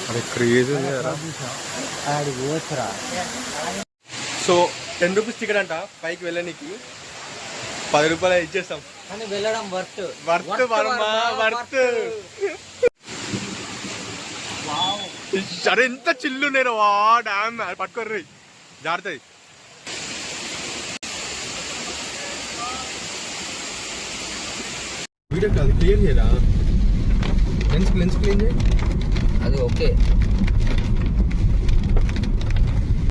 అది craze so 10 rupees ticket అంట పైకి వెళ్ళడానికి 10 రూపాయలు ఇచ్చేస్తాం కానీ వెళ్ళడం వర్త్ అరే ఎంత చిల్లు నేను డామ్ పట్టుకోర్రీ జారుతాయి. వీడియో కాదు క్లియర్ చేయరా, లెన్స్ క్లీన్ చేయి. అది ఓకే.